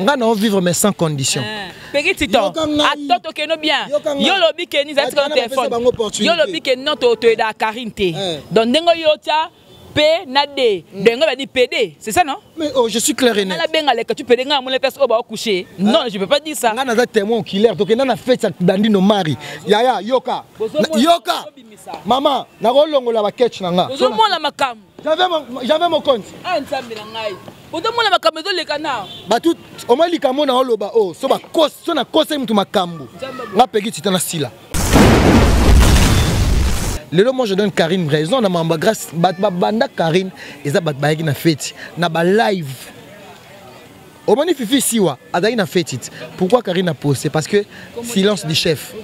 nga na vivre mais sans condition. Petit Tito, attends que no bien. Yo lobi que ni zati téléphone. Yo lobi que non to da Karinte. Donc dengo yo tia P na D. Dengo va dire PD, c'est ça non? Mais oh, je suis clair et net. La benga que tu peux denga mon pèse au ba coucher. Non, je peux pas dire ça. Nga na témoin oculaire donc na fait ça bandi no mari. Yaya yoka. Yoka. Maman, na rolongola ba ketch na nga. Zo mo la makam. J'avais mon compte. Ah nzambe na ngai. Odo mo la makam zo le kana. Ba tout o mali kamo na oloba oh so ba kos so na kosa mutu makambo. Nga peki titana sila. Le moi je donne Karine raison na mamba grâce banda Karine eza bat ba na fête na ba live. Au mani fifi siwa adai na fête. Pourquoi Karine a posé? Parce que silence du chef.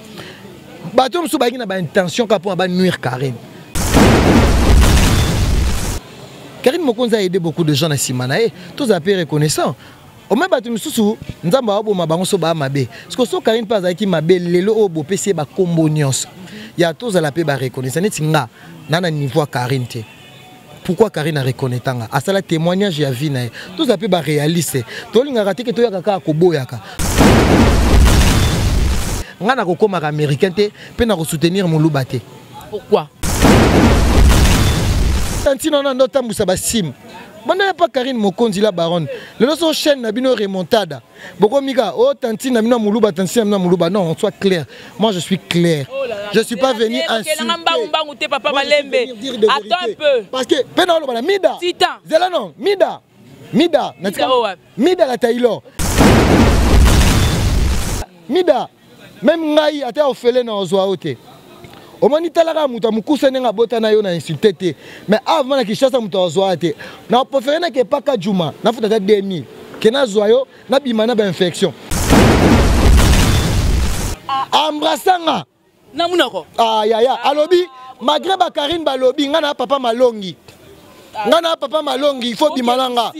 Batom so ba na ba intention ka pour ba nuire Karine. Karine Mokonza a aidé beaucoup de gens na Simanae, tous à peu reconnaissant. Au même batum susu nzamba abo mabango so ba mabe. Parce que so Karine pas aki mabe lelo obo PC ba combo nyos. Ya tous à la paix ba reconnaissant neti nga nana niveau Karine te. Pourquoi Karine a reconnaissant à ça la témoignage ya vie na tous à peu ba réaliste. To linga raté que to ya kaka ko boyaka. Nga na ko koma américain te pe na ko soutenir mon lubate. Pourquoi? Tantino na ndota musaba sim. Banda pas Karine Mokonzi la baronne. Le son chaîne na bino remontada. Boko mika oh tanti na bino muluba tanti na bino muluba non on soit clair. Moi je suis clair. Je suis pas venu insulter. Papa Malembe. Attends un peu. Parce que pena lo bana Mida. Zela non Mida. Mida Mida la Taylor. Mida même ngai ata ofele na ozwa ote. Au moins il talaka muta mukusa nenga bota na yo na insulté mais avant na kishasa muta ozwate na préféré na ke paka juma na futa 2000 kena zoyo na bimana ba infection embrassanga na munoko ya alobi malgré ba Karine ba lobi nga na papa malongi il faut bimalanga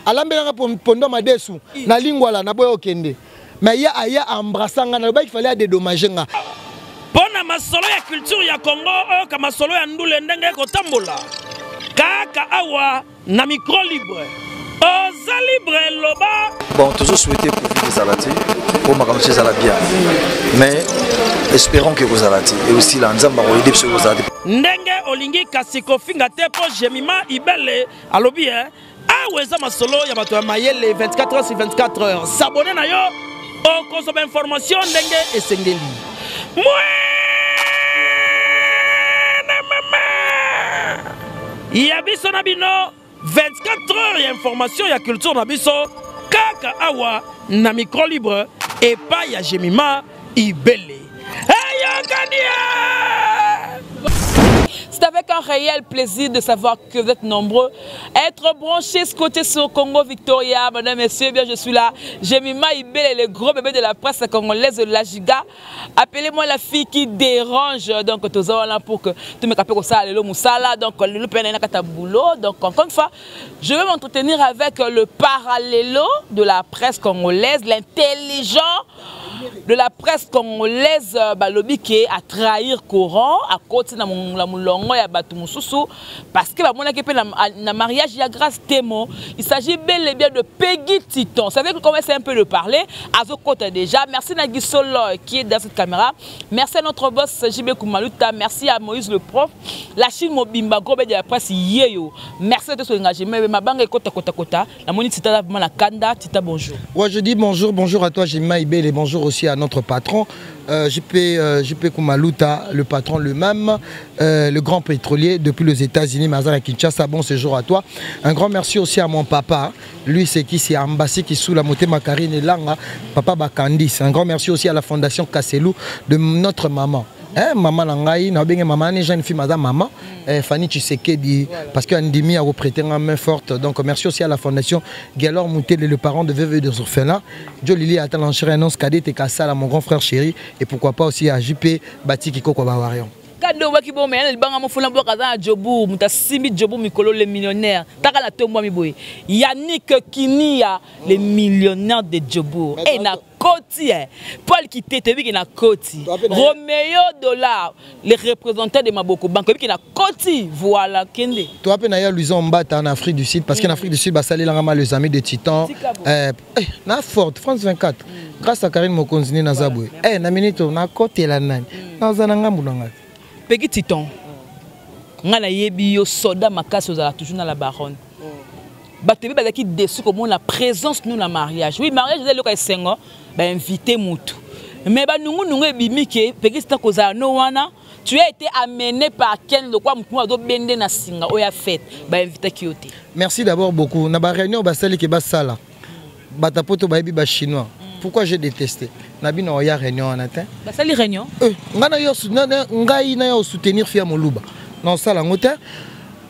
alambelanga pondo madesu na lingwala na boyo kende mais ya aya embrassanga na ba il fallait dédommager nga. Pona masolo ya culture ya Congo o ka masolo ya ndule ndenge ko tambola kaka awa na micro libre oza libre loba bon toujours souhaiter profiter Zalati pour makamche Zalabia mais espérons que vous Zalati et aussi la nzamba ko aider sur Zalati ndenge olingi kasiko finga te po Jemima Ibele alobi aweza masolo ya bato ya mayele 24 heures sur 24 heures s'abonner na yo o consommer information ndenge esengeli. Il y a biso na bino 24 heures ya information ya culture na biso kaka awa na micro libre et pas ya Jemima Ibele. C'est avec un réel plaisir de savoir que vous êtes nombreux à être branchés ce côté sur Congo Victoria. Mesdames, messieurs, bien je suis là. Jemima Ibele, le gros bébé de la presse congolaise de la Giga. Appelez-moi la fille qui dérange. Donc, tous là pour que tout me capte ça, le moussala. Donc, le pénéna boulot. Donc, encore une fois, je vais m'entretenir avec le parallélo de la presse congolaise, l'intelligent de la presse congolaise, balobi qui est à trahir courant à côté de la moulongo ya batu mususu parce que mona ke na mariage ya grâce témoin il s'agit bel et bien de Peggy Titon. Vous savez que commencer un peu de parler à ce côté déjà. Merci Nagui Solo qui est dans cette caméra. Merci à notre boss JB Kumaluta, merci à Moïse le prof, la Chine Mobimba gros de la presse yeyo. Merci de ce engagement ma banque kota la moni tita la kanda tita bonjour. Ouais, je dis bonjour à toi Jemima Ibele et bonjour aussi à notre patron JP Kumaluta, le patron lui-même, le grand pétrolier depuis les États-Unis, Mazara Kinshasa. Bon séjour à toi. Un grand merci aussi à mon papa. Lui, c'est qui? C'est Ambassi qui sous la montée Makarine et Langa, papa Bakandis. Un grand merci aussi à la fondation Kasselou de notre maman. Maman Langaï, maman, jeune fille, madame maman, Fanny Tshisekedi, parce qu'Andimi a reprêté une main forte. Donc merci aussi à la fondation Galor Moutel, le parent de veuve et de orphelins. Joe Lili a lancé un annonce cadet et Kassala, mon grand frère chéri, et pourquoi pas aussi à JP Bati Kiko Kobawarion. Kado waki bo me le banga mo fula mboka za jobu mutasimi jobu mikolo le millionnaire taka la tombo mi boy Yannick Kinia le millionnaire de jobu et na Koti, Paul Kité, qui na Koti. Romeo Dollar, les représentants de Maboko Bank, qui na Koti. Voilà, Kende. Tu as pu Luison Mbata en Afrique du Sud, parce qu'en Afrique du Sud, ça les amis de Titan. Na Fort, France 24. Grâce à Karine Mokonzini Nazaboué. Na minito, na Koti la nani. Na Zananga Mounanga. Peggy Titan. Ngana yebi yo soda makasi ozala toujours dans la baronne. Batebi bazaki déçu comme la présence nous na mariage. Oui, mariage c'est le cas sengo, ba inviter mutu. Mais ba nungu nungu ebimike Peggy Titan kozala no wana, tu as été amené par Ken de quoi mutu ado bende na singa oya fête, ba inviter kiote. Merci d'abord beaucoup. Na ba réunion ba sali ke ba sala. Batapoto ba yebi ba chinois. Pourquoi j'ai détesté? Nabi na oya réunion en atteint. Ba sali réunion. Ngana yo ngai na yo soutenir Fia Moluba. Non, ça,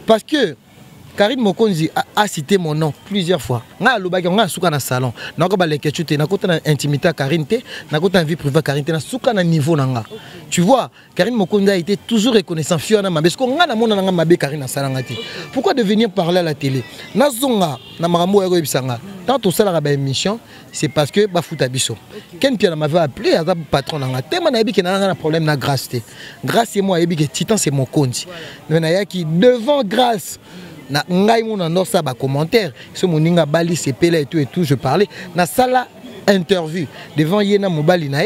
parce que Karine Mokonzi a cité mon nom plusieurs fois. On a un salon. On a intimité à Karine, on a vie privée à Karine, on a un niveau. Tu vois, Karine Mokonzi a été toujours reconnaissant. Pourquoi de venir parler à la télé? Tant tout ça, la émission, c'est parce que Bafutabiso. Quelqu'un m'avait appelé à patron. Il y a un problème de grâce. Grâce et moi, Titan, c'est mon compte. Devant grâce. Na ngai mon non ça ba commentaire ce moninga bali sepela et tout je parlais na sala interview devant yena mobali na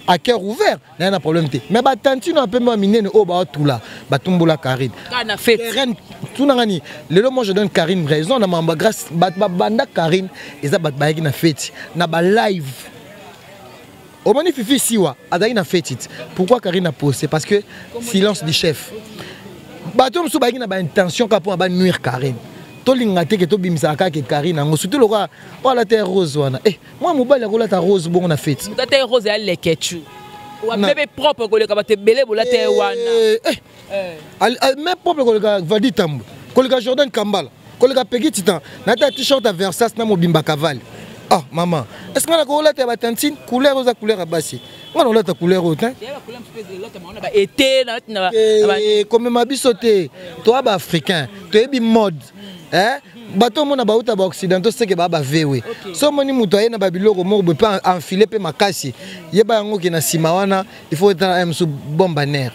à cœur ouvert n'a un problème mais ba tantino un peu miner no ba tout là ba tumbola Karine kana fait tout nangani lelo moi je donne Karine raison na mamba grâce ba banda Karine eza ba ba na fête na ba live au magnifique siwa adai na fête pourquoi Karine a posé parce que silence du chef. Batom so bagina ba intention ka pour ba nuire Karine. To lingate ke to bimisa ka ke Karine ngo surtout le roi o la terre rose wana. Moi mobali ko la ta rose bon na fête. Ta terre rose elle leketu. Ou bébé propre ko le ka ba te belé bo la terre wana. Même propre ko le ka Vadi Tambo. Ko le ka Jordan Kambala. Ko le ka Peggy Titan. Na ta t-shirt à Versace na mobimba Caval. Ah maman, est-ce que ko la terre ba tantine couleur rose couleur abassi. On a ta couleur autant. Comme ma bisoté, toi africain, tu es mode. Hein? Bateau mon abauta ba occidentaux c'est que baba vewe. So moni mutoye na babiloko mo be pas enfiler pe makasi. Yeba yango ki na simawana, il faut être un sous bombaner.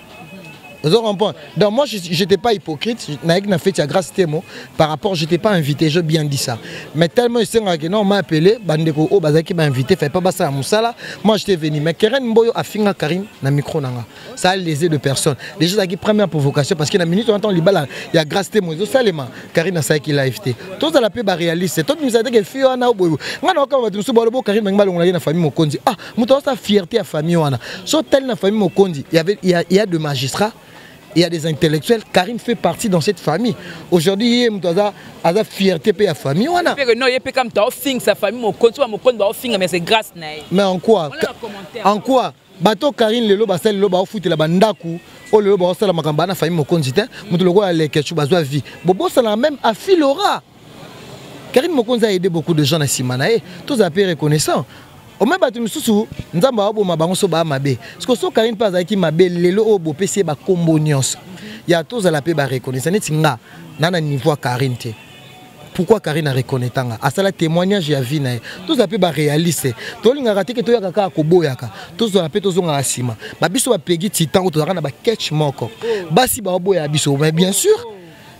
Vous comprenez? Donc moi je n'étais pas hypocrite, na fait grâce témo par rapport j'étais pas invité, j'ai bien dit ça. Mais tellement que non m'a appelé bandeko o bazaki m'a invité, fait pas ça à Moussala, moi j'étais venu mais Keren Mboyo a finga Karine na micro nanga. Ça a lésé de personnes. Les gens qui première provocation parce que na minute on entend libala, il y a grâce témo, ça les Karine a ça qui l'a invité. Tout ça la peut ba réaliste, tout nous a dit que fille on a boyo. Ngana ka ba musu bolo Karine ngba longa na famille Mokonzi. Ah, muto sa fierté à famille wana. So tel na famille Mokonzi, il y a deux magistrats. Il y a des intellectuels, Karine fait partie dans cette famille. Aujourd'hui, il y a la fierté de la famille. Non, il y a comme sa famille, mais c'est grâce. Mais en quoi? En quoi? Bateau Karine, le loba, c'est le loba, fout la bandaku, ou le loba, c'est la macambana, famille, mon conditeur, mon logo, les ketchup, bazoua vie. Bobo, c'est la même affilera. Karine Mokonzi a aidé beaucoup de gens à Simanae, tous à peu reconnaissants. Au même batu mususu nzamba abo mabango so ba mabe parce que so Karine pas aki mabe lelo obo pc ba kombo nyos ya tous à la pe ba reconnaître neti nga nana niveau Karine te pourquoi Karine a reconnaître nga asala témoignage ya vie na tous à pe ba réaliste to linga raté que to yaka ka ko boyaka tous à pe to zonga asima ba biso ba Peggy Titan to na ba catch moko basi ba boya biso mais bien sûr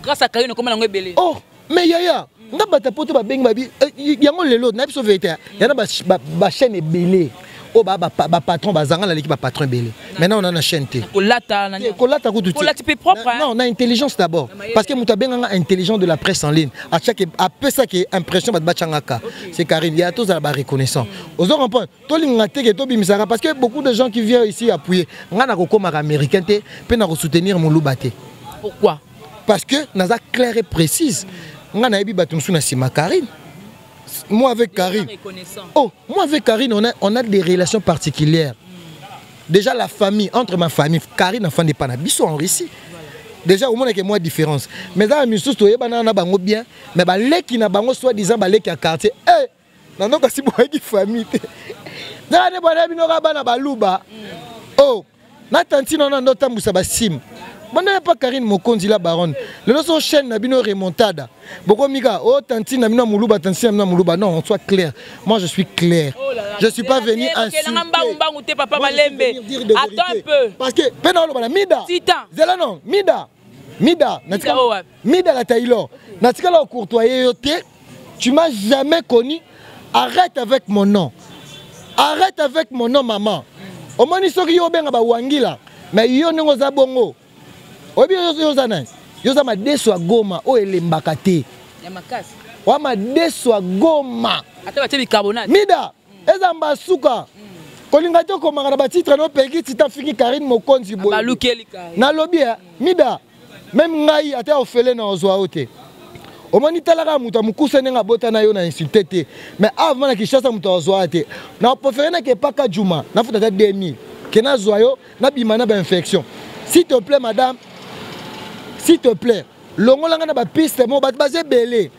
grâce à Karine comment nga belé oh mais yaya nga batapoto ba bengi babi yango lelo na biso vérité yana ba chaîne belé o ba patron bazanga la l'équipe patron belé maintenant on a une chaîne té kolata ko tout propre non on a intelligence d'abord parce que muta benga intelligent de la presse en ligne à chaque après ça qui impression ba changaka c'est Karine il y a tous à ba reconnaissant aux autres comprendre to linga té que to bimisaka parce que beaucoup de gens qui viennent ici appuyer nga na ko koma américain té pe na ko soutenir mon loubaté pourquoi parce que naza clair et précise. Moi avec Karine, moi avec Karine, on a des relations particulières. Déjà la famille, entre ma famille, Karine enfant de Panabiso en Russie. Déjà au moins il y a moins de différence. Mais là, je suis bien, mais les qui n'a pas soi-disant les qui a quartier. Non, non, c'est pour une famille. Oh, na tantine on a notre sim. Banda pas Karine Mokonzi la baronne. Le son chaîne na bino remontada. Boko mika oh tanti na bino muluba tanti na bino muluba non, on soit clair. Moi je suis clair. Je suis pas venu insulter. Papa Malembe. Attends un peu. Parce que pena lo bana Mida. Titan. Zela non, Mida. Mida la Taylor. Natika la courtoyer yote. Tu m'as jamais connu. Arrête avec mon nom. Arrête avec mon nom maman. Au moins soki yo benga ba wangila. Mais yo nengo za bongo. Obi yo za nani? Yo za ma deswa goma o elembaka te. Ya makasi. Wa ma deswa goma. Ata ba tebi carbonate. Mida, eza mbasuka. Kolinga to komanga na ba titre no peki tita fiki Karine Mokonzi boy. Ba lukeli ka. Na lobby Mida. Même ngai ata ofele na ozwa ote. Omani talaka muta mukuse nenga bota na yo na insulté. Mais avant na Kinshasa muta ozwa te. Na préféré na ke paka juma, na futa 2000. Kena zoyo na bimana ba infection. S'il te plaît madame, s'il te plaît, longolanga na ba piste mo bat basé belé.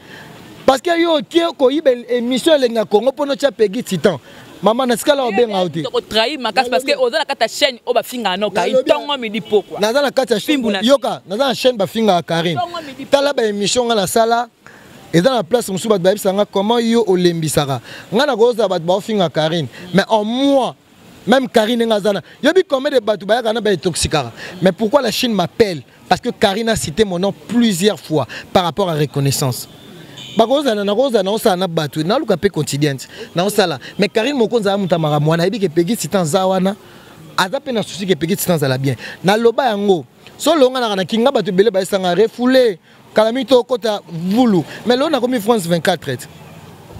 Parce que yo tie ko yibe émission lenga Congo pono tia pegi titan. Maman na skala obenga oti. To trahi makas parce que oza na kata chaîne o ba finga no ka itongo mi dipo quoi. Naza na kata chaîne yoka, naza na chaîne ba finga Karine. Tala ba émission nga na sala. Et dans la place musu bat ba bisanga comment yo olembisaka. Nga na goza bat ba finga Karine. Mais en moi même Karine Ngazana. Il y a combien de bateaux toxiques. Mais pourquoi la Chine m'appelle? Parce que Karine a cité mon nom plusieurs fois par rapport à la reconnaissance. Mais Karine Mokonza Mutamara Mwana Ebi Pegi Sitan Zawana. Azape na souci que Pegi Sitan Zala bien. Na loba yango. So longa na kinga batu bele ba sanga refoulé. Kalamito kota vulu. Mais là on a commis France 24.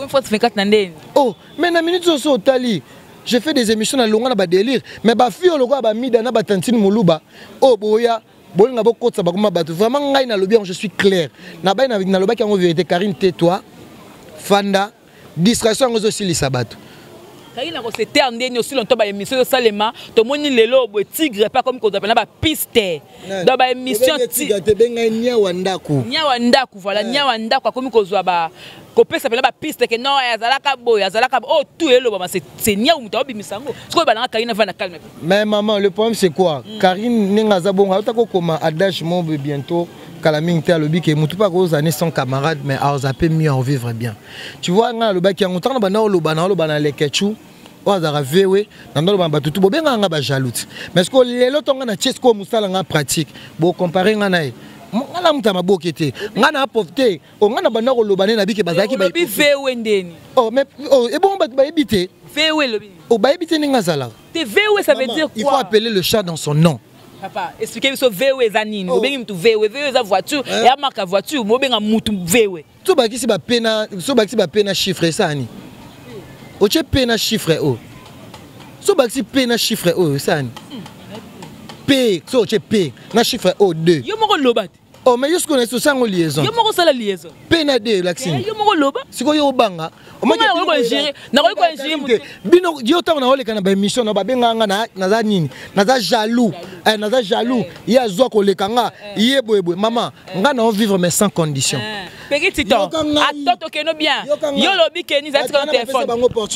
France 24 nandeni. Oh, mais na minute so tali. J'ai fait des émissions dans Longa na délire, mais ba fille logo ba mida na ba tantine muluba. Oh boya, bolinga bokotsa ba kuma batu. Vraiment ngai na lobi je suis clair. Na ba na loba ki en vérité Karine tais-toi. Fanda, distraction ngozo sili sabatu. Karine ko c'était en dernier aussi longtemps ba émission de Salema, to moni lelo bo tigre pas comme ko appelle na ba piste. Dans ba émission tigre te benga nya wandaku. Nya wandaku voilà, nya wandaku comme ko zo ba Kopé s'appelle la piste que non yazalaka boy yazalaka oh tout est là c'est nia ou muta bimisango ce que balanga Karine va na calme. Mais maman le problème c'est quoi? Karine ninga zabonga utako koma adage mon bientôt kalaming te alobi ke mutu pas aux années sans camarades mais à zaper mieux en vivre bien. Tu vois nga le baki en temps bana lo bana le ketchu Ouazara vewe nando ba batutu bo benga nga ba jaloute. Mais ce que lelo tonga na chesko musala nga pratique bo comparer nga nae ngana mutama bokete ngana pauvreté o ngana bana ko lobane na bike bazaki ba vewe ndeni oh mais oh et bon ba ebité vewe lobi oh ba ebité ninga zala te vewe ça veut dire quoi? Il faut appeler le chat dans son nom. Papa expliquez sur vewe zanini o bengi mtu vewe za voiture et a marque voiture mo benga mutu vewe to ba kisi ba pena chiffre ça ni o che pena chiffre o so ba kisi pena chiffre o ça ni P so che P na chiffre o 2 yo moko lobat. Oh mais jusqu'on est sur ça en liaison. Yo moko sala liaison. PND l'accent. Yo moko loba. Siko yo banga. O moko ko gérer. Na ko gérer mutu. Bino yo ta na ole kana ba émission na ba benga nga na za nini. Na za jaloux. Na za jaloux. Ya zo ko lekanga. Yé boyeboy. Maman, nga na vivre mais sans condition. Petit temps. Attends to ke no bien. Yo lobi ke ni za tiko téléphone.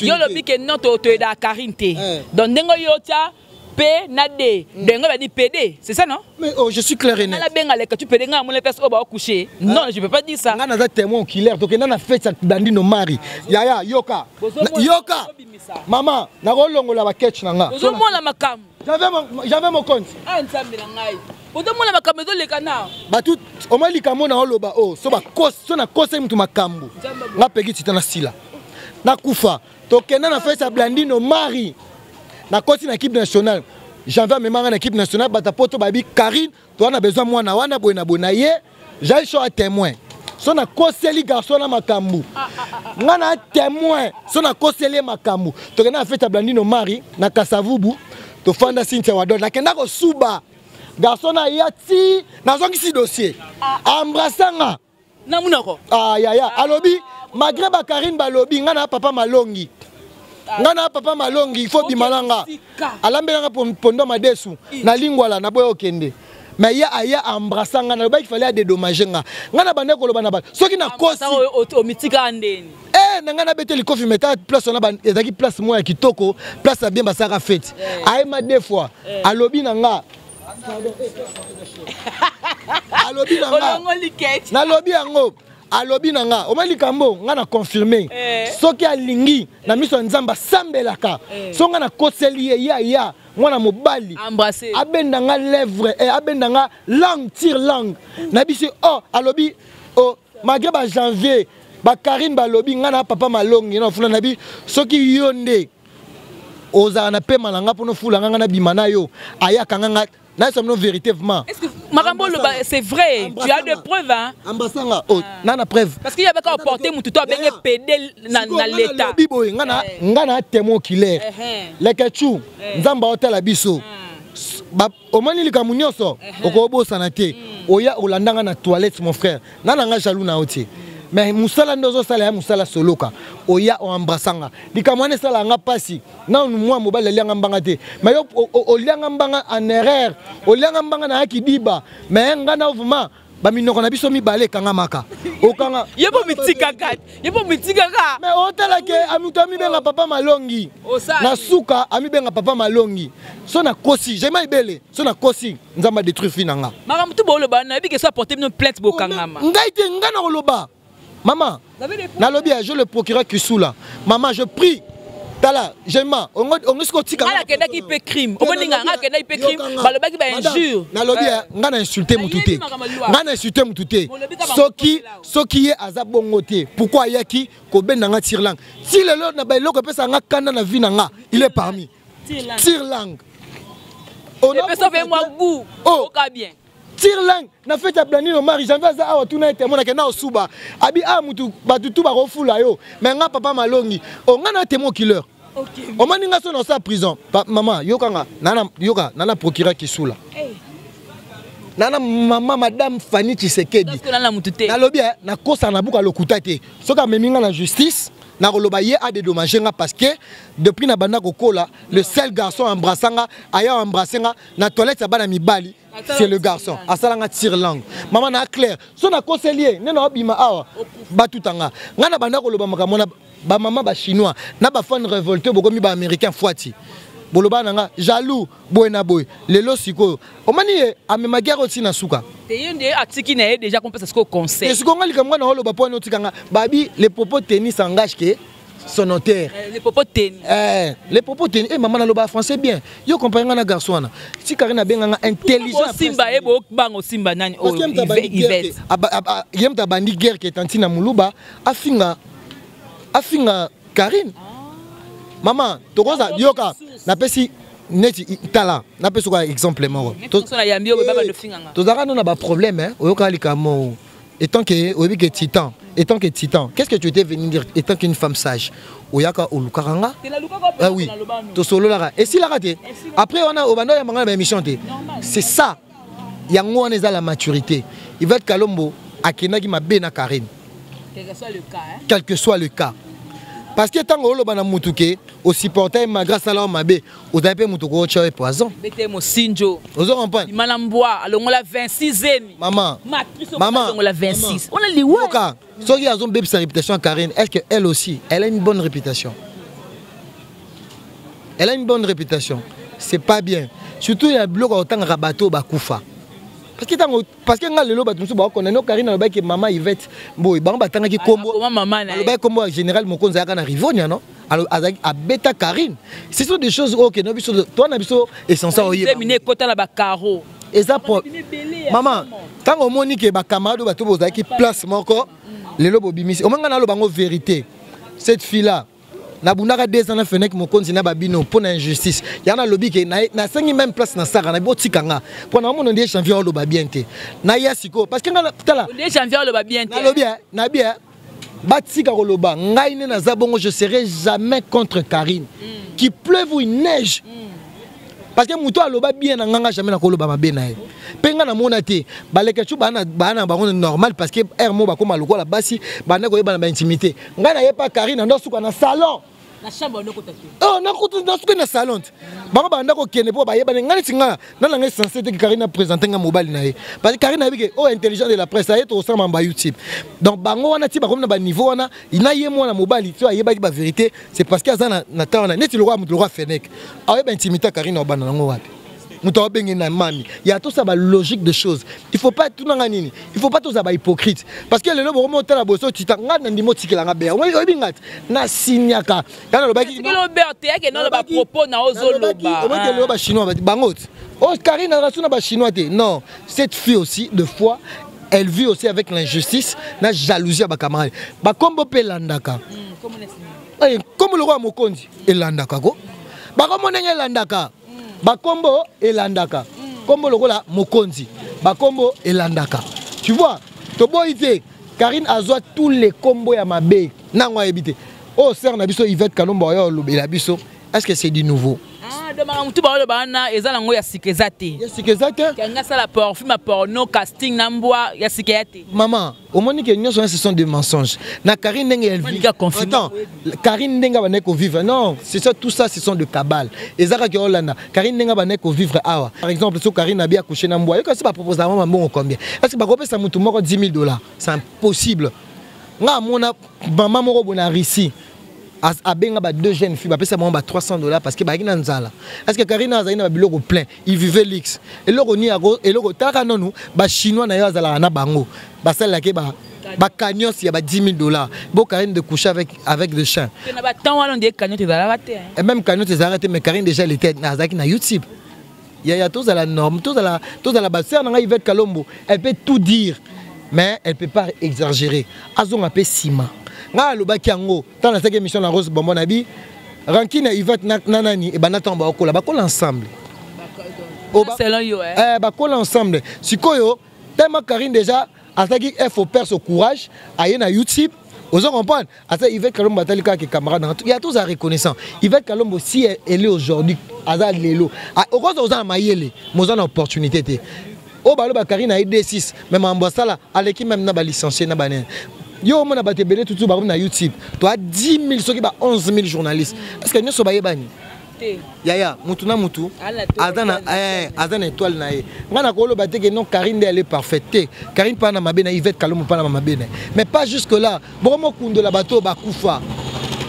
Yo lobi ke non to da Karine te. Donc ndengo yo tia P na D. Dengo va dire PD, c'est ça non? Mais oh, je suis clair et net. La benga le que tu PD nga mon les personnes au ba coucher. Non, je peux pas dire ça. Nga na za témoin oculaire donc na fait ça bandi no mari. Yaya yoka. Yoka. Maman, na ko longola ba ketch na nga. Ozo mo la makam. J'avais mon compte. Ah nsambi na ngai. Ozo mo la makam zo le kana. Ba tout o ma likamo na oloba oh so ba kos so na kosa mtu makambu. Nga pegi titana sila. Na kufa. Tokena na fait ça bandi no mari. Na côté na équipe nationale j'avais même en équipe nationale batapoto babi Karine toi on a besoin moi na wana bona ye j'ai choix témoin so na koseli garçon na makambu ngana témoin so na koseli makambu to kena fait blandino mari na kasavubu to fanda Cynthia Wado na kenda ko suba garçon na yati na zongisi dossier embrassanga na munako ya alobi malgré ba Karine balobi ngana papa malongi ngana papa malongi il faut bimalanga alambelanga pondo madesu na lingwala na boyo kende mais ya aya embrassanga na ba il fallait dédommager nga ngana bande ko loba na ba soki na kosi o mitika ndeni na ngana beteli kofi meta place na ba ezaki place moya kitoko place bien basaka fête ay ma deux fois alobi na nga alobi nanga na lobi yango alobi nanga omali kambo nga na confirmer soki alingi na miso nzamba sambelaka so nga na koseli ya mwana mobali abendanga lèvre abendanga langue tire langue na bisi oh alobi oh malgré ba janvier ba Karine balobi nga na papa malongi na fula na bi soki yonde oza na pe malanga pour no fula nga na bimana yo ayaka nga na sommes vérité vraiment. Est-ce que Marambo c'est vrai? Tu as des preuves hein? Ambassanga oh na preuve. Parce qu'il y avait qu'à porter mon tuto avec pédé na l'état. Biboy nga na témoin oculaire. Les ketchou nzamba hotel abiso. Ba omani likamu nyonso okobo sanate. Oya olandanga na toilette mon frère. Nana nga jaloux na oti. Mais musala ndozo sala ya musala soloka oya o embrassanga likamwane sala nga pasi na moi mobile lianga mbanga te mais o lianga mbanga en erreur o lianga mbanga na kidiba mais nga na vraiment ba minoko na biso mibale kanga maka okanga yebo mitika mais otala ke amuto mi benga papa malongi na suka ami benga papa malongi so na kosi j'aime ibele so na kosi nzamba détruire finanga mara mutu bolo ba na bi ke so porter une plainte bokanga ma ngai te nga na koloba. Maman, nalobi je le procureur Kisula. Maman, je prie. Tala, j'aime. On tika. Ala kenda ki pe crime. Omoninga nga kenda pe crime. Baloba ki ba injure. Nalobi nga na insulter mututé. Nga na insulter mututé. Soki ye azabongote. Pourquoi yaki ko ben nga tire langue. Si le lot na ba loko pesa nga kanda na vie nga, il est parmi. Tire langue. On a fait moi goût. Oh, bien. Tire langue na fait ta blani no mari janvier za awa tuna ete mona kena osuba abi mutu batutu ba refula yo mais nga papa malongi o nga na témoin killer OK o mani nga so na sa prison maman yokanga nana procureur Kisula nana maman madame Fanny Tshisekedi na lobi na kosa na buka lokuta te soka meminga na justice na koloba ye a dédommagé nga parce que depuis na banda kokola le seul garçon embrassanga aya embrassenga na toilette bana mibali c'est le garçon asalanga tire langue maman na clair so na conseiller nena obima awa batutanga nga na banda koloba makamona ba maman ba chinois na ba fan révolté bokomi ba américain foati boloba nanga jaloux boena boy lelo siko omani amema guerre aussi na suka teyende atiki na déjà qu'on peut ce conseil est-ce qu'on a likamwa na holo ba point otikanga babi les propos tennis s'engagent que son notaire les propos tennis les propos tennis maman na loba français bien yo comprendre na garçon na si Karine benga intelligent simba ebo bango simba nani o Yvette yemta bandi guerre qui tantina muluba afinga Karine maman tokoza yoka na pesi neti tala na pesi quoi exemple moko tozaka na ba problème hein oyoka likamo étant que titan qu'est-ce que tu étais venu dire étant qu'une femme sage oyaka olukaranga ah oui to solo la et si la raté après on a obando ya mangana ba émission té c'est ça yango on est à la maturité il va être Kalombo akenaki mabe na Karine quel que soit le cas parce que tant que bana mutuke au supporter ma grâce à l'homme mabe au taper mutuko chawe poison bete mo sinjo ozo comprendre malamboa alongola 26e maman alongola 26 on a li woka soki azon bébé sa réputation à Karine est-ce que elle aussi elle a une bonne réputation c'est pas bien surtout il y a bloc autant rabato ba kufa parce que nga lelo batu so ba connaître Karine ba ki maman Yvette boy ba batanga ki kombo maman na ba kombo général Mokonzi aka na Rivonia non alors a beta Karine ce sont des choses OK no biso toi na biso essentiel oye terminer kota la ba caro et ça maman tant au monique ba camarade ba to boza ki place moko lelo bobimisi o manga na lo bango vérité cette fille là na bunaka 2 ans na fenek Mokonzi na babino pour na injustice yana lobi ke na sengi même place na sara na botikanga pour na mono ndie champion lo ba bien te na yasiko parce que nga tala ndie champion lo ba bien te na lobi na bien batika koloba ngai ne na zabongo je serai jamais contre Karine qu'il pleuve ou il neige parce que muto aloba bien na nganga jamais na koloba mabe na ye penga na mona te baleke chu bana bango normal parce que air mo ba koma lokola basi bana ko yeba na intimité ngai na ye pa Karine ndo suka na salon na chambre ndoko tatu oh na kutu na suka na salon bango banda ko kene po ba yeba ngani tinga na ngai censé te Karine présenter nga mobile na ye parce que Karine abike oh intelligent de la presse ayeto au sama ba YouTube donc bango wana ti ba comme na ba niveau wana ina ye mo na mobile tu ayeba ki ba vérité c'est parce que azana na ta wana neti le roi fenek ayeba intimité Karine obana ngo wapi muto bengi na mami. Il y a tout ça ba logique de choses. Il faut pas tout nangani. Il faut pas tout ça ba hypocrite parce que le lobo remonter la bosso tu tanga na ndimo tikela nga be. Oui bingat na sinyaka. Kana lo baki. Lo berte yake na lo ba propos na ozoloba. On va le ba chinois bangot. Oh Karine na rasuna ba chinois te. Non, cette fille aussi de fois elle vit aussi avec l'injustice, la jalousie à ba camarade. Ba kombo pe landaka. Comme le roi Mokondi elandaka ko. Ba kombo ndenge elandaka. Ba kombo elandaka. Kombo le roi Mokondi. Ba kombo elandaka. Tu vois, to boité Karine azwa tous les combos ya mabe. Nangwa ebité. Oh sœur na biso Yvette Kalombo yo lobela biso. Est-ce que c'est du nouveau? Ah, demain mutu ba bana ezala ya sikezate. Ya sikezate? Kanga sala parfum porno casting nambwa ya sikeyate. Maman, au moment que nous ce sont des mensonges. Na Karine ndenge elle vit. Attends, Karine ndenge ba neko vivre. Non, c'est ça tout ça ce sont de cabale. Ezaka ke Hollanda. Karine ndenge ba neko vivre awa. Par exemple, si Karine a bien accouché nambwa, yo kasi ba proposer maman bon combien? Est-ce que ba kopesa mutu moko $10 000? C'est impossible. Nga mona maman moko bona ici. A benga ba 2 jeunes filles, ba pesa ba $300 parce que ba kina nzala. Est-ce que Karine azali na biloko plein, il vivait l'X. Et loko ni ago et loko taka nonu ba chinois na yo azala na bango. Ba sala ke ba cagnos il y a ba $10 000. Bo Karine de coucher avec des chiens. Na ba temps wana ndé cagnos ezala raté. Et même cagnos ezala raté mais Karine déjà elle était na azaki na YouTube. Il y a tous à la norme, tous à la base. Na Yvette Kalombo, elle peut tout dire mais elle peut pas exagérer. Azon a pe sima. Nga lobaki yango dans la 5e émission la Rose Bonbon Nabi Rankine Yvette nanani et banata ba kola ensemble selon yo ba kola ensemble sikoyo tellement Karine déjà ataki il faut perdre son courage aille na YouTube vous comprenez ata Yvette Kalombo batalika ke camarade il y a tous à reconnaissant Yvette Kalombo si elle est aujourd'hui aza lelo au cause aux mayele moza na opportunité té o balo ba Karine a D6 même ambasala aleki même na ba licencié na banen. Yo mona bate belé tout ba na YouTube. Toi 10 000 soki ba 11 000 journalistes. Est-ce que nyoso ba yebani? Yaya, mutu na mutu. Azana étoile na ye. Ngana ko lo bate que non Karine elle est parfaite. Karine pa na mabe na Yvette Kalombo pa na mabe na. Mais pas jusque là. Bomo kundo la bateau ba kufa.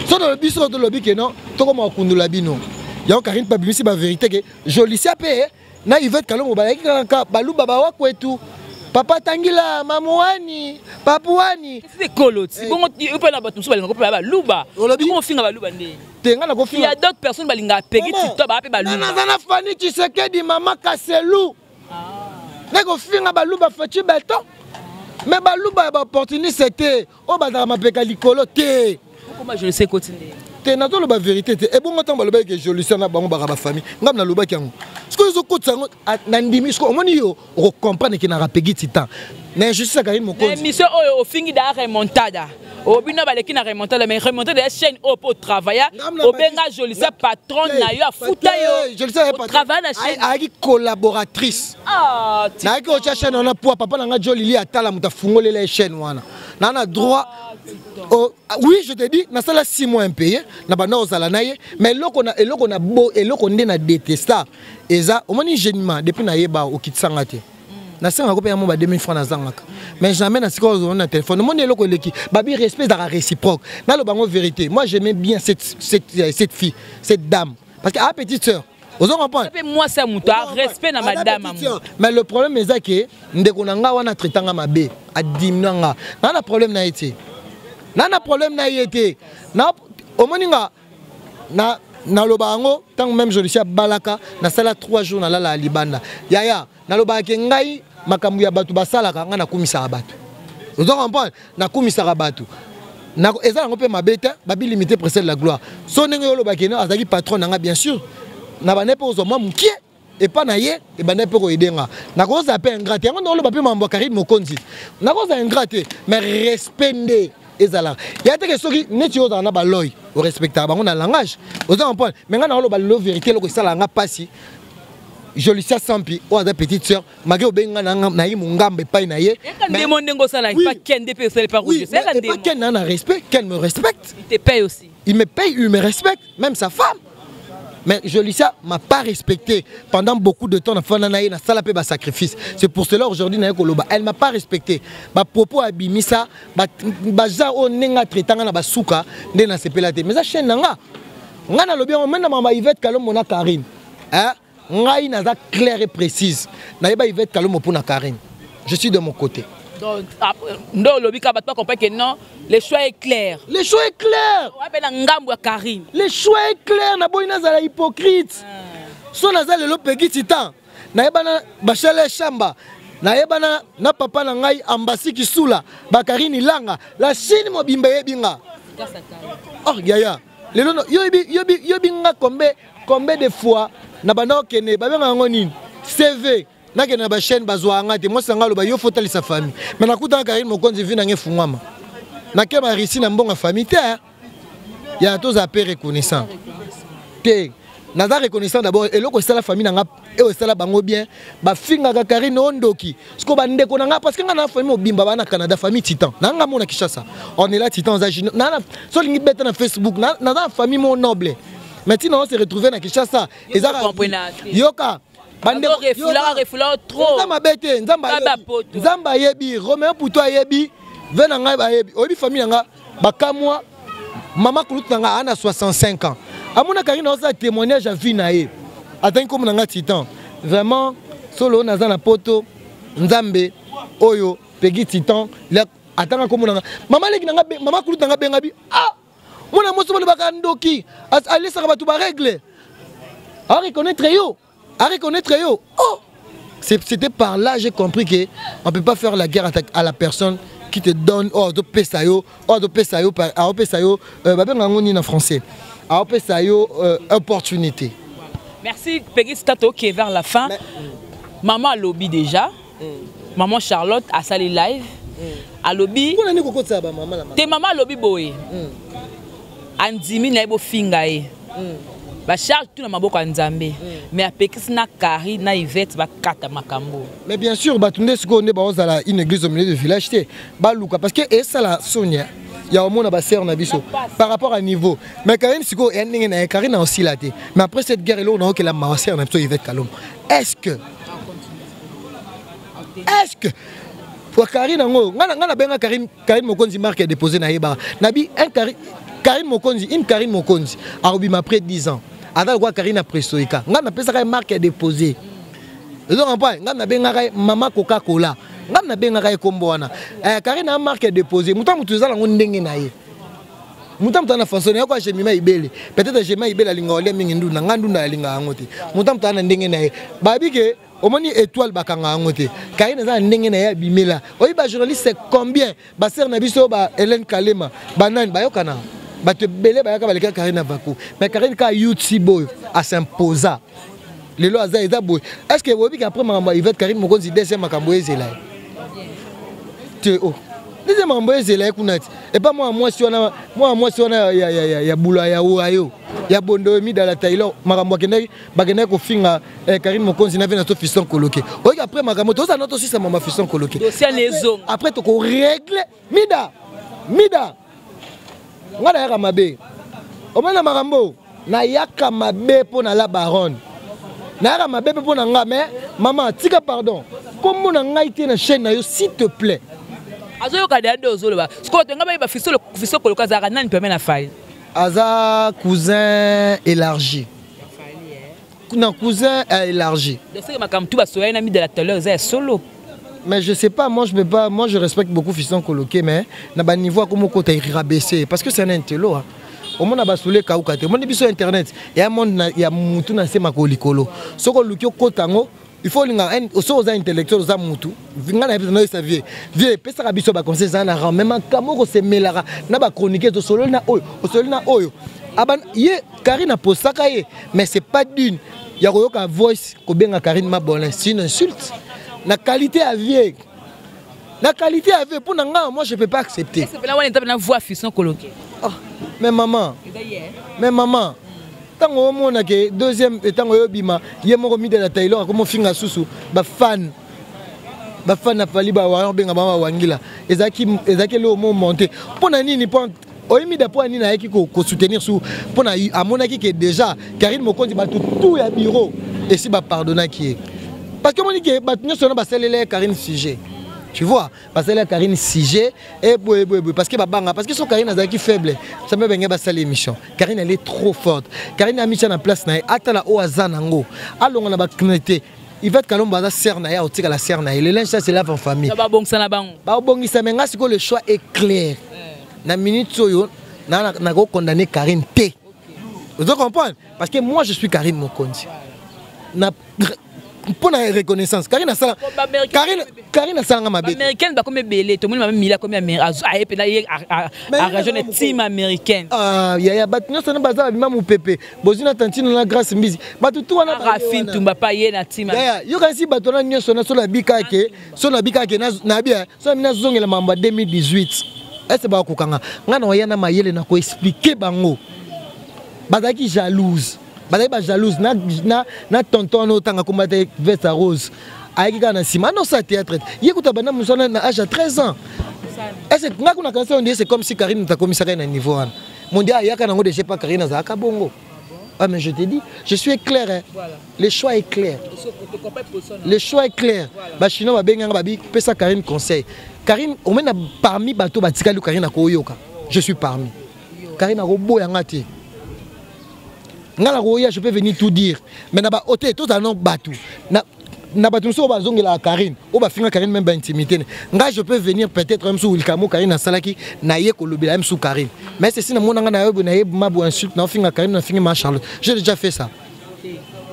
So dans le biso de lobby que non, to comme kundo la bino. Ya Karine pa bimisi ba vérité que joli siapé na Yvette Kalombo ba yaka balu baba wa kwetu. Papa Tangila, Mamouani, Papouani. C'est colot. Bon, il peut la battre, il peut la louba. Comment finir la louba? Il y a d'autres personnes qui ont payé TikTok, qui ont louba. Fanny, tu sais que dit maman Kasselou. Nego finir la louba fait béton. Mais la louba opportunité c'était oh bah ma péka licolo té. Comment je le sais continuer? T'es na la vérité et bon temps baloba que je le sais na bango ba famille ngam na loba kiango ce que zo kotsa na ndimi ce omoni yo o comprendre que na rapegi titan na juste Karine Mokonzi monsieur o fingi da remontada o bino baleki na remontada mais remontada de chaîne au pour travailler o benga joli ça patron na yo afuta yo je le sais pas travailler na chaîne avec collaboratrice na ko cha chaîne on a pour papa na joli li atala muta fungole les chaîne wana na droit. Oh, oui, je te dis, na sala 6 mois impayé, na bana ozala naye, mais eloko na beau eloko nde na détesta. Eza, au moins ingénument depuis na yeba au kitsanga te. Na senga ko pe mo ba 2000 francs na zangaka. Mais jamais na siko na téléphone. Mon eloko leki, babi respect dans la réciproque. Na lo bango vérité. Moi j'aimais bien cette fille, cette dame parce que petite sœur. Vous comprenez? Moi c'est muta respect na madame. Mais le problème est que ndeko na nga wana traitanga mabe a dimnanga. Na problème na été. Nana problème na yete na omoninga na lobango tant même je le sais balaka na sala 3 jours na la libanda yaya na lobaka ngai makambu ya batu basalaka nga na kumisa batu vous comprenez na kumisa batu na eza ngo pe mabeta babi limité précède la gloire so ndenge yo lobaka na azaki patron nga bien sûr na bane pe ozo moi mukie et pas na ye et bane pe ko edenga na ko za pe ingrate ngo ndolo bapi mambo Karine Mokonzi na ko za ingrate mais respecter ezala ya te que soki neti oza na baloy au respecter bango na langage oza comprendre mais nga na lo balo vérité loko sala nga pasi je lui sais sampi o ada petite sœur magi obenga na yi mungambe pa na ye mais mon dengo sala pas kende pe sala pas rouge c'est la ndemo ken na respect ken me respecte il te paye aussi il me paye il me respecte même sa femme. Mais Jolissa m'a pas respecté pendant beaucoup de temps. Na sala pe ba sacrifice. C'est pour cela aujourd'hui na koloba. Elle m'a pas respecté. Ba propos abimisa ba za o nenga traitanga na basuka nde na sepelate. Mais ça chaîne nga. Nga na lobi on mena mama Yvette Kalombo na Karine. Hein? ngai naza claire et précise. Naïba Yvette Kalomo pour na Karine. Je suis de mon côté. Donc, non, le Bika va pas comprendre que non, le choix est clair. Le choix est clair. Karim. Le choix est clair. Naboy nazala hypocrite. So nazala le pegi titan. Naïba na bachele chamba. Naïba na papa na ngai ambassi kisula. Bakarine Ilanga. La Chine mo bimba yebinga. Oh yaya. Le no yobi nga combien de fois na bana okene ba benga ngoni CV. Na ke na ba chaîne bazwa ngate moi sanga lo ba yo fotali sa famille mais na kuta Karine Mokonzi vina ngefungwama na ke ba risi na mbonga famille te ya to za pe reconnaissant te na za reconnaissant d'abord eloko sala famille na nga e sala bango bien ba finga ka Karine ondoki sko ba ndeko na nga parce que nga na famille obimba ba na Canada famille Titan na nga mona Kinshasa on est là Titan za na so lingi beta na Facebook na za famille mon noble maintenant on se retrouver na Kinshasa ezaka yoka bande refula trop nzamba bete nzamba yebi Romain Pouto yebi vena ngai ba yebi obi famille nga bakamwa mama kulutu nga ana 65 ans amona Karine oza témoignage à vie na ye atteint comme nga Titan vraiment solo naza na poto nzambe oyo pegi Titan la atanga comme nga mama leki nga mama kulutu nga benga bi ah mona moso bana bakandoki alisa ba tu ba règle à reconnaître yo. À reconnaître yo. Oh, c'était par là j'ai compris que on peut pas faire la guerre à la personne qui te donne de pesayo, de pesayo, en français, pesayo opportunité. Merci Peggy Stato qui est vers la fin. Maman lobby déjà. Maman Charlotte a sali live. A lobby. T'es maman lobby boy. Andimi na ibo fingae. Ba charge tout na maboko nzambe mais apekisi na Karine na Yvette ba kata makambo mais bien sûr batunde siko ne ba ozala une église au milieu de village te ba luka parce que et ça la Sonia ya au mona ba sœur na biso par rapport à niveau mais Karine siko ending na Karine aussi là te mais après cette guerre là on a que la ma sœur na biso Yvette Kalomo est-ce que pour Karine ngo ngana benga Karine Mokonzi marque déposé na yeba nabi un Karine Mokonzi une Karine Mokonzi a obima après 10 ans. Ada quoi Karine a presoika. Ngana pesa ka marque déposé. Donc pas ngana benga mama Coca-Cola. Ngana benga ka kombo wana. Karine a marque déposé. Muta mutuzala ngondenge na ye. Muta mutana façonner quoi chez Mima Ibele. Peut-être chez Mima Ibele linga ole mingindu na ngandu na linga ngote. Muta mutana ndenge na ye. Babi ke omoni étoile bakanga ngote. Karine za ndenge na ye bimela. Oyi ba journaliste c'est combien? Ba sœur na biso ba Hélène Kalema. Banane bayokana. Bate belé bayaka baleka Karine Vaku mais Karine ka YouTube a s'imposa les lois za boy est-ce que vous après maman Yvette Karine Mokonzi deuxième makambo ezela te oh deuxième makambo ezela kunati et pas moi si on a ya bula ya oyo ya bondo mi dans la Taylor makambo bakenda ko finga Karine Mokonzi na vena to fiston coloqué oui après makambo to ça notre aussi ça maman fiston coloqué après to ko règle mida ngana yaka mabe omena makambo na yaka mabe po na la baronne na yaka mabe po na nga mais maman tika pardon comme na ngai te na chaîne na yo s'il te plaît azoyo ka de ozolo ba sko to ngaba ba fiso koloka za nani peme na faille aza cousin élargi na cousin élargi de ce que makam tu ba soya na mi de la télé za solo. Mais je sais pas, moi je peux pas, moi je respecte beaucoup Fiston Coloqué, mais na ba niveau comme côté rabaisser parce que c'est un intello. Au monde a basoulé kaukate, mon biso internet, il y a monde il y a mutu na sema ko likolo. Soko lukio kotango, il faut linga so aux intellectuels za mutu. Vinga na no sa vie. Vie pesa ka biso ba conseil za na ran même kamoko se melara na ba chroniquer to solo na oyo. Aban ye Karine posaka ye, mais c'est pas d'une. Ya koyoka voice ko benga Karine Mabolin, c'est une insulte. La qualité à vie. La qualité à vie pour nga moi je peux pas accepter. C'est là où on est dans voix fiston coloqué. Mais maman. Tant au monde que deuxième étant au bima, il y a mon de la Taylor comme finga susu, ba fan na fali ba wa benga mama wangila. Ezaki le mot monter. Pour nani ni point oyimi da point ni na yaki ko soutenir sous pour na amonaki que déjà Karine Mokonzi ba tout ya bureau et si ba pardonner qui est. Parce que moi, je suis Karine sujet. Tu vois, parce que la Karine Sigé et parce que babanga parce que son Karine est faible. Ça me benga basale émission. Karine elle est trop forte. Karine a mis en place na atala o azanango. Allons on a connecté. Il va être calme baza serna ya otika la serna. Le linge ça c'est là en famille. Ba bongisa na bango. Ba bongisa menga siko le choix est clair. Na minute soyo na go condamner Karine T. Vous comprenez? Parce que moi je suis Karine Mokonzi. Na pour la reconnaissance, Karine a ça. Karine a ça en ma bête. Américaine, bah comme belé, tout le monde m'a mis là comme à région de team américaine. Ah, ya bat nous ça n'a pas ça même au pépé. Bozina tantine na grâce mbizi. Bat tout wana Rafine tumba pa ye na team. Ya, yo kasi batona nyoso na so la bika ke na bien. So mina zongela mamba 2018. Est-ce ba kokanga. Ngana oyana mayele na ko expliquer bango. Bazaki jalouse. Ba jalouse na tonton no tanga combattre veste rose aiki kana sima non ça théâtre yekuta bana musona na âge à 13 ans est-ce que ngako na cancer on dit c'est comme si Karine ta commissariat na niveau an mon dia yaka nango de je sais pas Karine za ka bongo. Ah mais je te dis je suis clair hein. Voilà. Le choix est clair. Le choix est clair. Ba chino ba benga ba bi pesa Karine conseil Karine au moins parmi bato batika lu Karine ko yoka je suis parmi Karine a robo yanga te. Je peux venir tout dire. Mais na ba hôtel tout un nom batou. Na batou so ba zongela Karine. O ba finga Karine même ba intimité. Nga je peux venir peut-être même sous Wilkamo Karine na salaki na ye ko lobela même sous Karine. Mais c'est si na mona na yo na ye mabu insulte na finga Karine na finga ma Charlotte. J'ai déjà fait ça.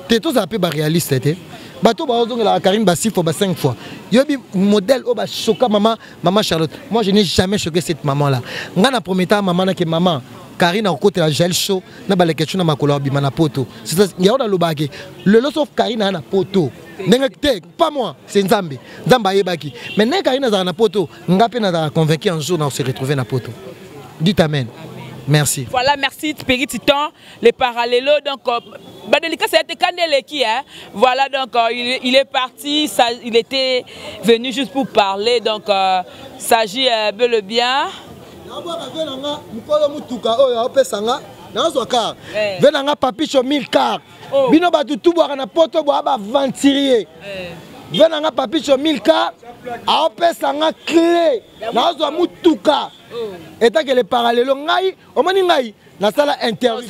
T'es tous un peu réaliste té. Bato ba zongela Karine ba 6 fois ba 5 fois. Yo bi modèle o ba choka maman Charlotte. Moi je n'ai jamais choqué cette maman là. Nga na promettant maman na que maman Karine a côté la gel chaud na ba leketuna makolo bi mana poto. C'est il y a on le bagé. Le lot sauf Karine na poto. Pas moi, c'est Nzambe. Nzamba yebaki. Mais ne Karine na poto, ngape na convaincu un jour on se retrouver na poto. Dites amen. Merci. Voilà, merci Péggy Titan, les parallélos. Donc, Badelika, c'était Kandele qui, hein. Voilà, donc il est parti, ça, il était venu juste pour parler. Donc, s'agit bel et bien. Venanga papicho 1000 car. Bino batu tout boire na poto boire ba venturier. Venanga papicho 1000 car. A pesanga clé. Na zo mutuka. Et tant que les parallèles ngai, o mani ngai na sala interview.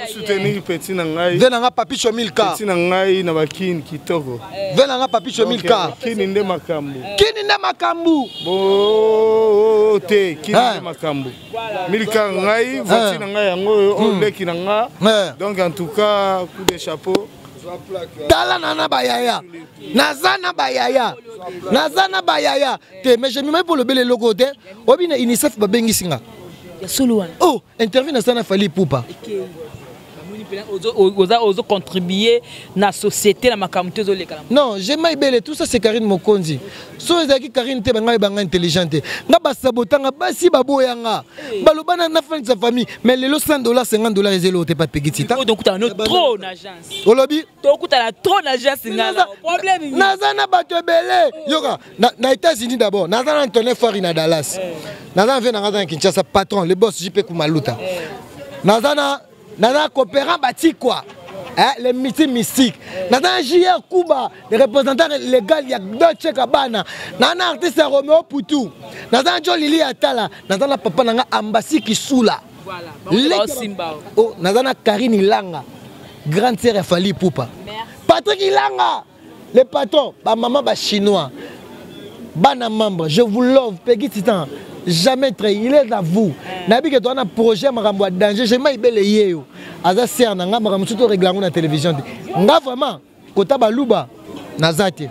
Soutenir petit na ngai. Venanga papicho 1000 car. Petit na ngai na bakini kitoko. Venanga papicho 1000 car. Kini nde makambu. Kini nde makambu. Bo te kini nde makambu. 1000 car ngai, voici na ngai yango o leki na nga. Donc en tout cas, coup de chapeau. Tala nana bayaya. Nazana bayaya. Nazana bayaya. Te mais je me pour le bel logo te. Obina UNICEF ba bengi singa. Oh, interview na sana fali poupa. Ozo contribuer na société na makamute zo lekala. Non, j'aime belle tout ça c'est Karine Mokonzi. So ezaki Karine te banga banga intelligente. Nga ba sabotanga basi baboyanga. Balobana na fin de sa famille, mais les $100 $50 ezelo te pas Péggy Titan. Donc tu as notre trop d'agence. Olobi? Donc tu as trop d'agence ngala. Problème. Nazana bato belé. Yoka, na États-Unis d'abord. Nazana Antoine Fari na Dallas. Nazana vient na Kinshasa patron, le boss JP Kumaluta. Nazana coopérant bâti quoi? Les meetings mystiques. Nazana JR Kuba, le représentant légal ya Dolce Gabbana. Nazana artiste Romeo Poutou. Nazana John Lili Atala. Nazana papa nanga Ambassi Kisula. Voilà. Oh, Nazana Karine Ilanga. Grande sœur Fali Poupa. Patrick Ilanga. Le patron, ba maman ba chinois. Bana membre, je vous love Péggy Titan. Jamais très, il est à vous. Nabi que toi on a projet marambo danger, je m'ai belé yeo. Aza ser na ngamba ramsuto réglant na télévision. Nga vraiment kota baluba nazate.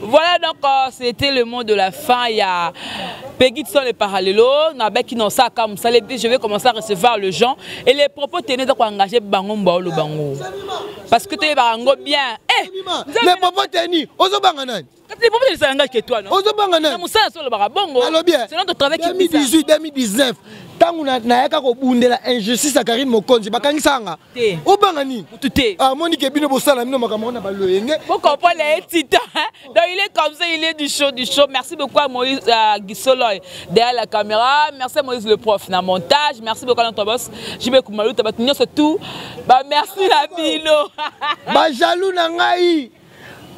Voilà donc c'était le mot de la fin. Il y a Péggy Titan les parallélos, qui n'ont ça comme ça. Je vais commencer à recevoir le gens et les propos tenaient donc engager bango mbao bango. Parce que tu es bango bien. Les propos tenus, ozo bangana. Les propos tenus ça engage que toi non. Ozo bangana. Na musa sur le barabongo. C'est notre travail qui 2018 2019. Tangu na yaka ko bundela injustice à Karine Mokonzi bakangisanga. O bangani. Tuté. Ah moni ke bino bosala mino makamona ba loyenge. Vous comprenez les Titan. Donc il est comme ça, il est du show. Merci beaucoup à Moïse Guissoloy derrière la caméra. Merci à Moïse le prof dans le montage. Merci beaucoup à notre boss. JB Kumalu tabatunion c'est tout. Bah merci la Bilo. Ba jaloux na ngai.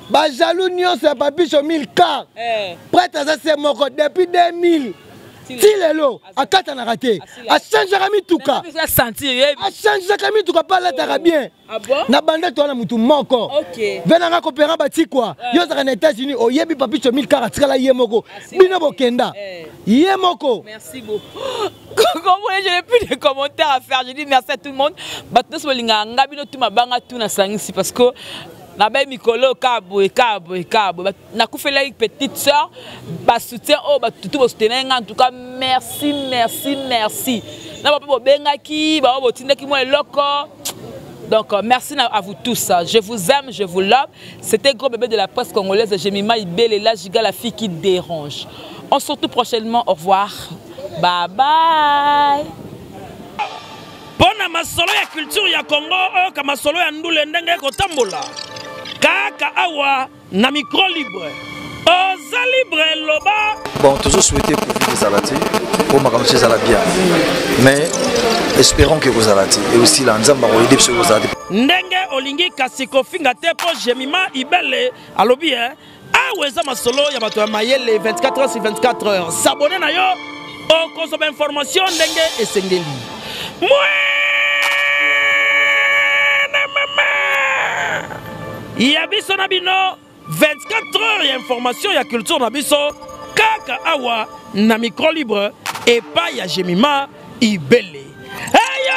ba jaloux nyonso ya papicho 1000 car prête à ça c'est moko depuis 2000 si lelo akata na raté a changer kami tuka a sentir a changer kami tuka pas ta bien na banda to na mutu moko venanga kopera bati quoi yo za na États-Unis oyebi papicho 1000 car atikala ye moko bino bokenda ye moko. Merci beaucoup. Comme je n'ai plus de commentaires à faire, je dis merci à tout le monde. Batnos bolinga ngabino tu mabanga tu na sangisi parce que na ba mikolo kabo na kufela une petite sœur ba soutien oh ba tutu bo soutenir en tout cas merci na ba bo bengaki ba bo tindaki moi loko. Donc merci à vous tous, je vous aime, je vous love. C'était Gros Bébé de la presse congolaise, Jemima Ibele et là Giga la fille qui dérange. On se retrouve prochainement, au revoir. Bye bye. Pona masolo ya culture ya Congo o ka masolo ya ndule ndenge ko tambola. Kaka awa na micro libre. Oza libre loba. Bon, toujours souhaité pour vous des alati, pour ma camarade à la bien. Mais espérons que vous alati et aussi la nzamba ko aider sur vous alati. Ndenge olingi kasiko finga te po Jemima Ibele alobi aweza masolo ya bato ya mayele 24 heures sur 24 heures. S'abonner na yo. On consomme information ndenge esengeli. Yabiso na bino 24 heures ya information ya culture na biso kaka awa na micro libre et pas ya Jemima Ibele. Hey,